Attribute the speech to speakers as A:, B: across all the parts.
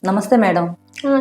A: నమస్తే మేడం.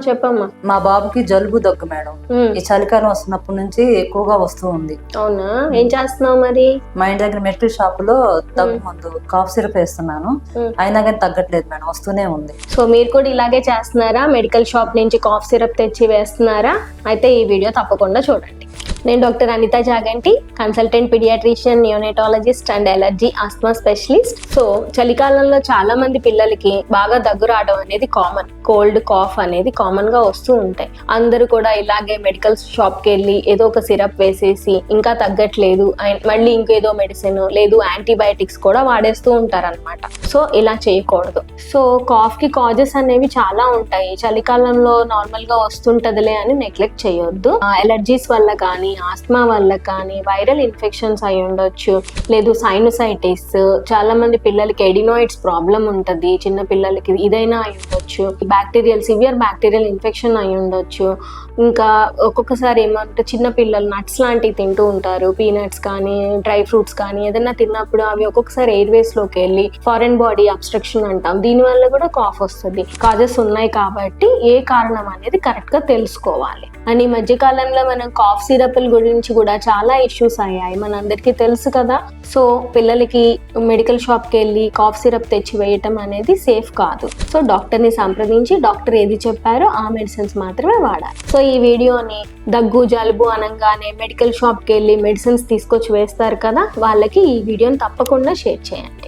B: చెప్పమ్మా.
A: మా బాబుకి జలుబు దగ్గు మేడం.
B: ఉమ్,
A: ఈ చలికాలం వస్తున్నప్పటి నుంచి ఎక్కువగా వస్తూ ఉంది.
B: అవునా? ఏం చేస్తున్నావు మరి?
A: మా ఇంటి దగ్గర మెడికల్ షాప్ లో దగ్గు మందు కాఫ్ సిరప్ వేస్తున్నాను.
B: ఉమ్.
A: అయినా కానీ తగ్గట్లేదు మేడం, వస్తూనే ఉంది.
B: సో మీరు కూడా ఇలాగే చేస్తున్నారా? మెడికల్ షాప్ నుంచి కాఫ్ సిరప్ తెచ్చి వేస్తున్నారా? అయితే ఈ వీడియో తప్పకుండా చూడండి. నేను doctor Anitha Jaganti, consultant paediatrician, neonatologist and allergy asthma specialist. So చలికాలంలో చాలా మంది పిల్లలకి బాగా దగ్గు రావడం అనేది కామన్. కోల్డ్, కాఫ్ అనేది కామన్ గా వస్తూ ఉంటాయి. అందరూ కూడా ఇలాగే మెడికల్ షాప్ కి వెళ్ళి ఏదో ఒక సిరప్ వేసేసి ఇంకా తగ్గట్లేదు మళ్ళీ ఇంకేదో మెడిసిన్ లేదు యాంటీబయాటిక్స్ కూడా వాడేస్తూ ఉంటారన్నమాట. సో ఇలా చేయకూడదు. సో కాఫ్ కి కాజెస్ అనేవి చాలా ఉంటాయి. చలికాలంలో నార్మల్ గా వస్తుంటదిలే అని నెగ్లెక్ట్ చేయొద్దు. ఎలర్జీస్ వల్ల కానీ, ఆస్మా వల్ల కానీ, వైరల్ ఇన్ఫెక్షన్స్ అయి ఉండొచ్చు, లేదు సైనసైటిస్. చాలా మంది పిల్లలకి ఎడినాయిడ్స్ ప్రాబ్లం ఉంటది. చిన్న పిల్లలకి ఇదైనా అయి ఉండొచ్చు. సివియర్ బ్యాక్టీరియల్ ఇన్ఫెక్షన్ అయి ఉండొచ్చు. ఇంకా ఒక్కొక్కసారి ఏమంటే చిన్న పిల్లలు నట్స్ లాంటివి తింటూ ఉంటారు. పీనట్స్ కానీ, డ్రై ఫ్రూట్స్ కానీ ఏదైనా తిన్నప్పుడు అవి ఒక్కొక్కసారి ఎయిర్వేస్ లోకి వెళ్ళి ఫారెన్ బాడీ అబ్స్ట్రక్షన్ అంటాం, దీని వల్ల కూడా కాఫ్ వస్తుంది. కాజెస్ ఉన్నాయి కాబట్టి ఏ కారణం అనేది కరెక్ట్ గా తెలుసుకోవాలి. అండ్ ఈ మధ్య కాలంలో మనం కాఫ్ సిరప్ల గురించి కూడా చాలా ఇష్యూస్ అయ్యాయి, మనందరికీ తెలుసు కదా. సో పిల్లలకి మెడికల్ షాప్ కి వెళ్ళి కాఫ్ సిరప్ తెచ్చి వేయటం అనేది సేఫ్ కాదు. సో డాక్టర్ ని సంప్రదించి డాక్టర్ ఏది చెప్పారో ఆ మెడిసిన్స్ మాత్రమే వాడాలి. సో ఈ వీడియోని దగ్గు, జలుబు అనగానే మెడికల్ షాప్ కి వెళ్ళి మెడిసిన్స్ తీసుకొచ్చి వేస్తారు కదా, వాళ్ళకి ఈ వీడియోని తప్పకుండా షేర్ చేయండి.